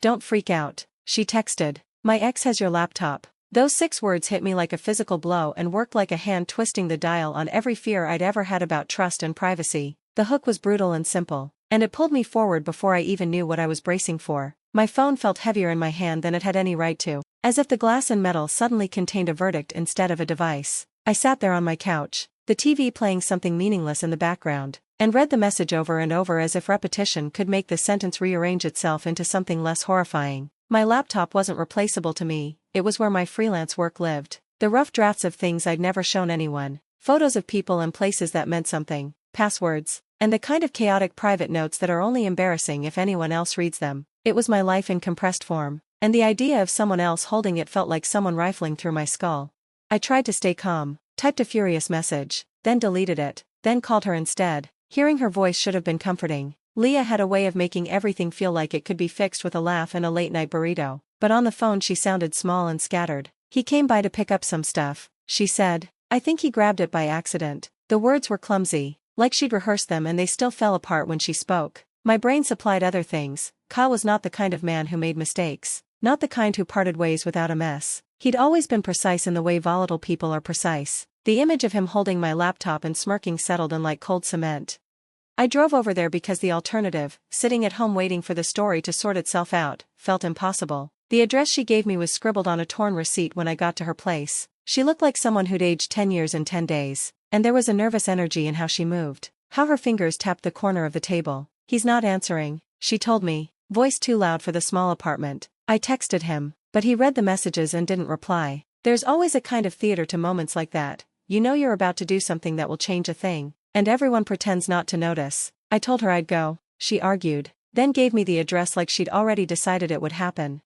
Don't freak out, she texted. My ex has your laptop. Those 6 words hit me like a physical blow and worked like a hand twisting the dial on every fear I'd ever had about trust and privacy. The hook was brutal and simple, and it pulled me forward before I even knew what I was bracing for. My phone felt heavier in my hand than it had any right to, as if the glass and metal suddenly contained a verdict instead of a device. I sat there on my couch, the TV playing something meaningless in the background, and read the message over and over as if repetition could make the sentence rearrange itself into something less horrifying. My laptop wasn't replaceable to me, it was where my freelance work lived. The rough drafts of things I'd never shown anyone, photos of people and places that meant something, passwords, and the kind of chaotic private notes that are only embarrassing if anyone else reads them. It was my life in compressed form, and the idea of someone else holding it felt like someone rifling through my skull. I tried to stay calm, typed a furious message, then deleted it, then called her instead. Hearing her voice should have been comforting. Leah had a way of making everything feel like it could be fixed with a laugh and a late-night burrito, but on the phone she sounded small and scattered. He came by to pick up some stuff, she said. I think he grabbed it by accident. The words were clumsy, like she'd rehearsed them and they still fell apart when she spoke. My brain supplied other things. Kyle was not the kind of man who made mistakes, not the kind who parted ways without a mess. He'd always been precise in the way volatile people are precise. The image of him holding my laptop and smirking settled in like cold cement. I drove over there because the alternative, sitting at home waiting for the story to sort itself out, felt impossible. The address she gave me was scribbled on a torn receipt when I got to her place. She looked like someone who'd aged 10 years in 10 days, and there was a nervous energy in how she moved, how her fingers tapped the corner of the table. He's not answering, she told me, voice too loud for the small apartment. I texted him, but he read the messages and didn't reply. There's always a kind of theater to moments like that. You know you're about to do something that will change a thing, and everyone pretends not to notice. I told her I'd go, she argued, then gave me the address like she'd already decided it would happen.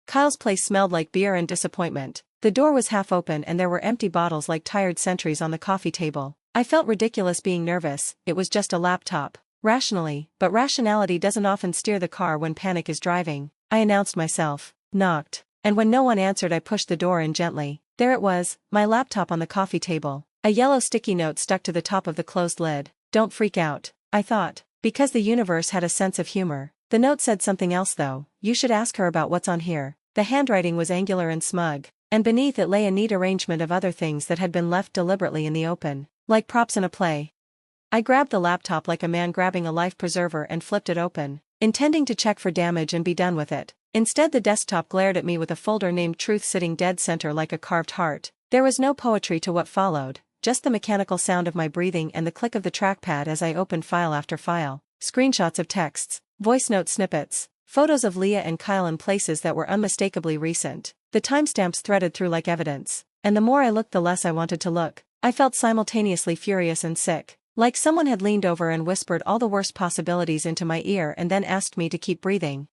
Kyle's place smelled like beer and disappointment. The door was half open and there were empty bottles like tired sentries on the coffee table. I felt ridiculous being nervous. It was just a laptop. Rationally, but rationality doesn't often steer the car when panic is driving. I announced myself, knocked, and when no one answered I pushed the door in gently. There it was, my laptop on the coffee table. A yellow sticky note stuck to the top of the closed lid. Don't freak out, I thought, because the universe had a sense of humor. The note said something else though. You should ask her about what's on here. The handwriting was angular and smug, and beneath it lay a neat arrangement of other things that had been left deliberately in the open, like props in a play. I grabbed the laptop like a man grabbing a life preserver and flipped it open, intending to check for damage and be done with it. Instead the desktop glared at me with a folder named Truth sitting dead center like a carved heart. There was no poetry to what followed, just the mechanical sound of my breathing and the click of the trackpad as I opened file after file. Screenshots of texts, voice note snippets, photos of Leah and Kyle in places that were unmistakably recent. The timestamps threaded through like evidence, and the more I looked the less I wanted to look. I felt simultaneously furious and sick, like someone had leaned over and whispered all the worst possibilities into my ear and then asked me to keep breathing.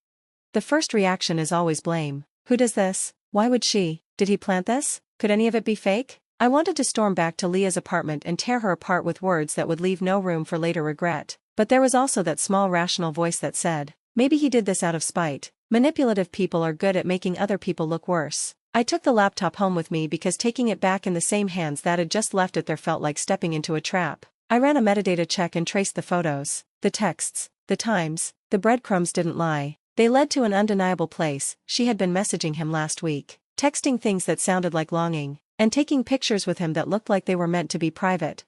The first reaction is always blame. Who does this? Why would she? Did he plant this? Could any of it be fake? I wanted to storm back to Leah's apartment and tear her apart with words that would leave no room for later regret, but there was also that small rational voice that said, maybe he did this out of spite. Manipulative people are good at making other people look worse. I took the laptop home with me because taking it back in the same hands that had just left it there felt like stepping into a trap. I ran a metadata check and traced the photos, the texts, the times. The breadcrumbs didn't lie. They led to an undeniable place. She had been messaging him last week, texting things that sounded like longing, and taking pictures with him that looked like they were meant to be private.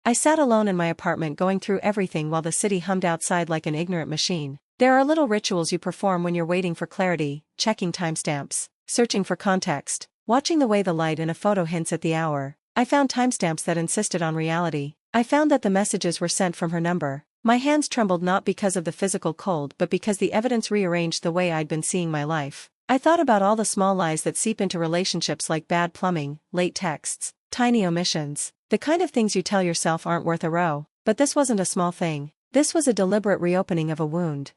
I sat alone in my apartment going through everything while the city hummed outside like an ignorant machine. There are little rituals you perform when you're waiting for clarity, checking timestamps, searching for context, watching the way the light in a photo hints at the hour. I found timestamps that insisted on reality. I found that the messages were sent from her number. My hands trembled not because of the physical cold but because the evidence rearranged the way I'd been seeing my life. I thought about all the small lies that seep into relationships like bad plumbing, late texts, tiny omissions, the kind of things you tell yourself aren't worth a row. But this wasn't a small thing. This was a deliberate reopening of a wound.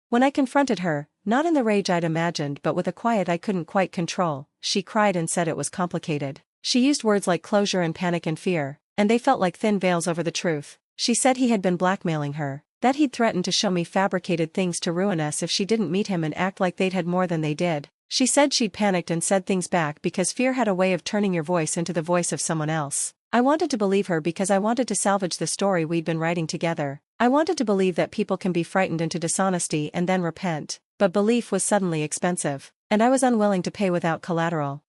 When I confronted her, not in the rage I'd imagined but with a quiet I couldn't quite control, she cried and said it was complicated. She used words like closure and panic and fear, and they felt like thin veils over the truth. She said he had been blackmailing her, that he'd threatened to show me fabricated things to ruin us if she didn't meet him and act like they'd had more than they did. She said she'd panicked and said things back because fear had a way of turning your voice into the voice of someone else. I wanted to believe her because I wanted to salvage the story we'd been writing together. I wanted to believe that people can be frightened into dishonesty and then repent. but belief was suddenly expensive, and I was unwilling to pay without collateral.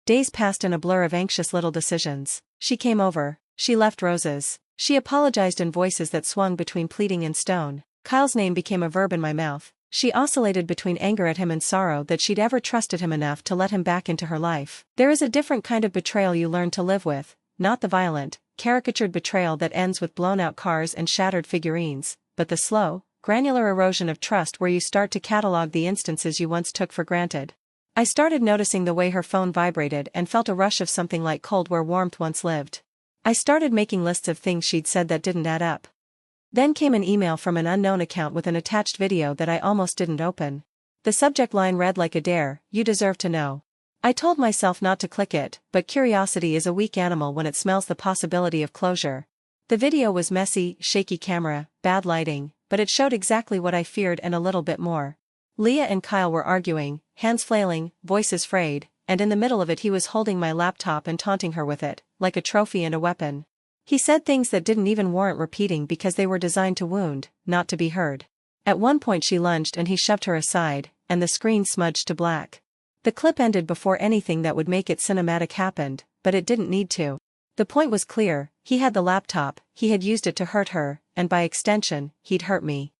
Days passed in a blur of anxious little decisions. She came over, she left roses, she apologized in voices that swung between pleading and stone. Kyle's name became a verb in my mouth. She oscillated between anger at him and sorrow that she'd ever trusted him enough to let him back into her life. There is a different kind of betrayal you learn to live with, not the violent, caricatured betrayal that ends with blown-out cars and shattered figurines, but the slow, granular erosion of trust where you start to catalog the instances you once took for granted. I started noticing the way her phone vibrated and felt a rush of something like cold where warmth once lived. I started making lists of things she'd said that didn't add up. Then came an email from an unknown account with an attached video that I almost didn't open. The subject line read like a dare: "You deserve to know." I told myself not to click it, but curiosity is a weak animal when it smells the possibility of closure. The video was messy, shaky camera, bad lighting, but it showed exactly what I feared and a little bit more. Leah and Kyle were arguing, hands flailing, voices frayed, and in the middle of it he was holding my laptop and taunting her with it, like a trophy and a weapon. He said things that didn't even warrant repeating because they were designed to wound, not to be heard. At one point she lunged and he shoved her aside, and the screen smudged to black. The clip ended before anything that would make it cinematic happened, but it didn't need to. The point was clear: he had the laptop, he had used it to hurt her, and by extension, he'd hurt me.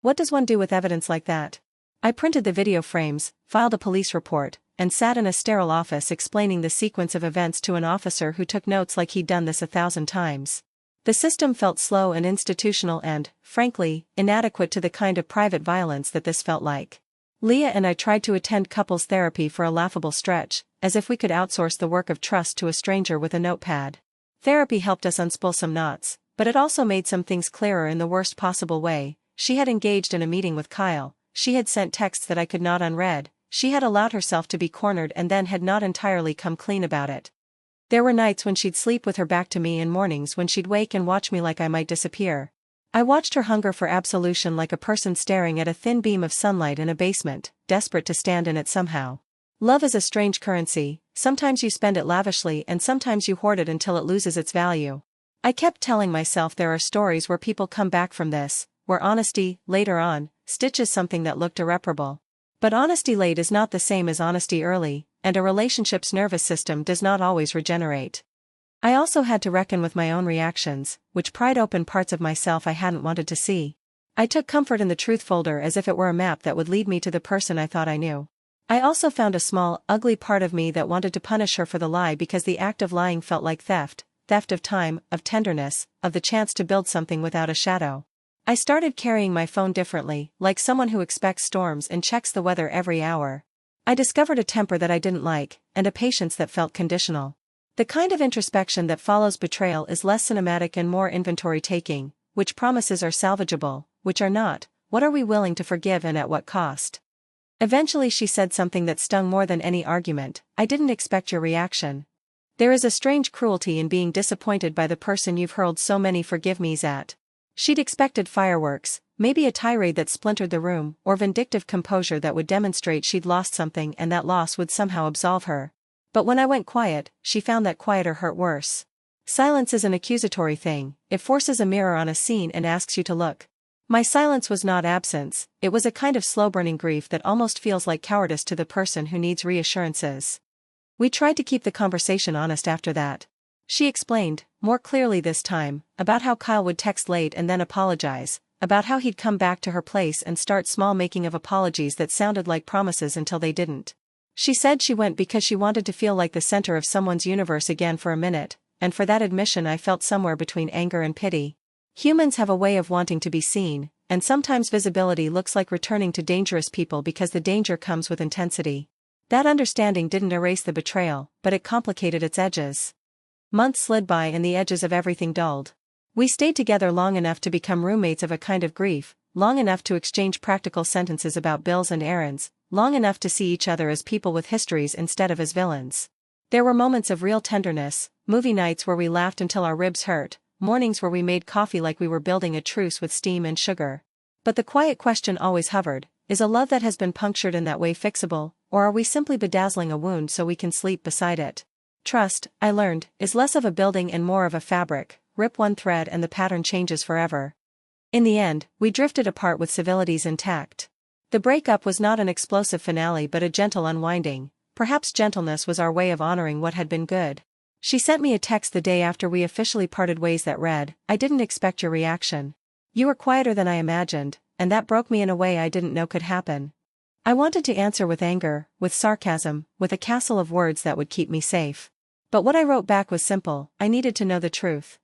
What does one do with evidence like that? I printed the video frames, filed a police report, and sat in a sterile office explaining the sequence of events to an officer who took notes like he'd done this 1,000 times. The system felt slow and institutional and, frankly, inadequate to the kind of private violence that this felt like. Leah and I tried to attend couples therapy for a laughable stretch, as if we could outsource the work of trust to a stranger with a notepad. Therapy helped us unspool some knots, but it also made some things clearer in the worst possible way. She had engaged in a meeting with Kyle, she had sent texts that I could not unread, she had allowed herself to be cornered and then had not entirely come clean about it. There were nights when she'd sleep with her back to me and mornings when she'd wake and watch me like I might disappear. I watched her hunger for absolution like a person staring at a thin beam of sunlight in a basement, desperate to stand in it somehow. Love is a strange currency, sometimes you spend it lavishly and sometimes you hoard it until it loses its value. I kept telling myself there are stories where people come back from this, where honesty, later on, stitches something that looked irreparable. But honesty late is not the same as honesty early, and a relationship's nervous system does not always regenerate. I also had to reckon with my own reactions, which pried open parts of myself I hadn't wanted to see. I took comfort in the truth folder as if it were a map that would lead me to the person I thought I knew. I also found a small, ugly part of me that wanted to punish her for the lie because the act of lying felt like theft of time, of tenderness, of the chance to build something without a shadow. I started carrying my phone differently, like someone who expects storms and checks the weather every hour. I discovered a temper that I didn't like, and a patience that felt conditional. The kind of introspection that follows betrayal is less cinematic and more inventory-taking: which promises are salvageable, which are not, what are we willing to forgive and at what cost? Eventually she said something that stung more than any argument: "I didn't expect your reaction." There is a strange cruelty in being disappointed by the person you've hurled so many forgive-me's at. She'd expected fireworks, maybe a tirade that splintered the room, or vindictive composure that would demonstrate she'd lost something and that loss would somehow absolve her. But when I went quiet, she found that quieter hurt worse. Silence is an accusatory thing, it forces a mirror on a scene and asks you to look. My silence was not absence, it was a kind of slow-burning grief that almost feels like cowardice to the person who needs reassurances. We tried to keep the conversation honest after that. She explained, more clearly this time, about how Kyle would text late and then apologize, about how he'd come back to her place and start small making of apologies that sounded like promises until they didn't. She said she went because she wanted to feel like the center of someone's universe again for a minute, and for that admission I felt somewhere between anger and pity. Humans have a way of wanting to be seen, and sometimes visibility looks like returning to dangerous people because the danger comes with intensity. That understanding didn't erase the betrayal, but it complicated its edges. Months slid by and the edges of everything dulled. We stayed together long enough to become roommates of a kind of grief, long enough to exchange practical sentences about bills and errands, long enough to see each other as people with histories instead of as villains. There were moments of real tenderness, movie nights where we laughed until our ribs hurt, mornings where we made coffee like we were building a truce with steam and sugar. But the quiet question always hovered: is a love that has been punctured in that way fixable, or are we simply bedazzling a wound so we can sleep beside it? Trust, I learned, is less of a building and more of a fabric. Rip one thread and the pattern changes forever. In the end, we drifted apart with civilities intact. The breakup was not an explosive finale but a gentle unwinding. Perhaps gentleness was our way of honoring what had been good. She sent me a text the day after we officially parted ways that read, "I didn't expect your reaction. You were quieter than I imagined, and that broke me in a way I didn't know could happen." I wanted to answer with anger, with sarcasm, with a castle of words that would keep me safe. But what I wrote back was simple: I needed to know the truth.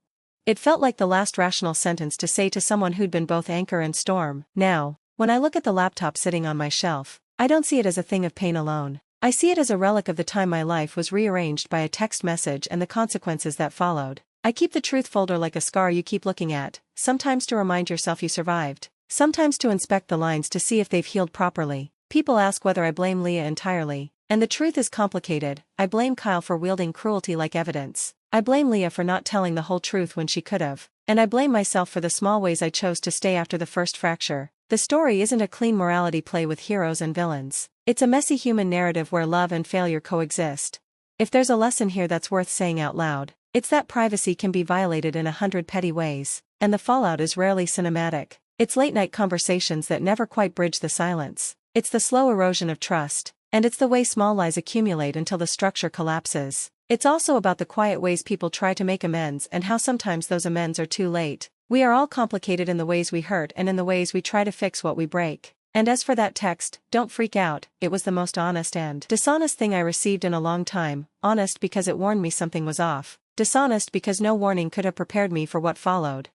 It felt like the last rational sentence to say to someone who'd been both anchor and storm. Now, when I look at the laptop sitting on my shelf, I don't see it as a thing of pain alone. I see it as a relic of the time my life was rearranged by a text message and the consequences that followed. I keep the truth folder like a scar you keep looking at, sometimes to remind yourself you survived, sometimes to inspect the lines to see if they've healed properly. People ask whether I blame Leah entirely, and the truth is complicated. I blame Kyle for wielding cruelty like evidence. I blame Leah for not telling the whole truth when she could've. And I blame myself for the small ways I chose to stay after the first fracture. The story isn't a clean morality play with heroes and villains. It's a messy human narrative where love and failure coexist. If there's a lesson here that's worth saying out loud, it's that privacy can be violated in 100 petty ways, and the fallout is rarely cinematic. It's late-night conversations that never quite bridge the silence. It's the slow erosion of trust, and it's the way small lies accumulate until the structure collapses. It's also about the quiet ways people try to make amends and how sometimes those amends are too late. We are all complicated in the ways we hurt and in the ways we try to fix what we break. And as for that text, don't freak out, it was the most honest and dishonest thing I received in a long time. Honest because it warned me something was off. Dishonest because no warning could have prepared me for what followed.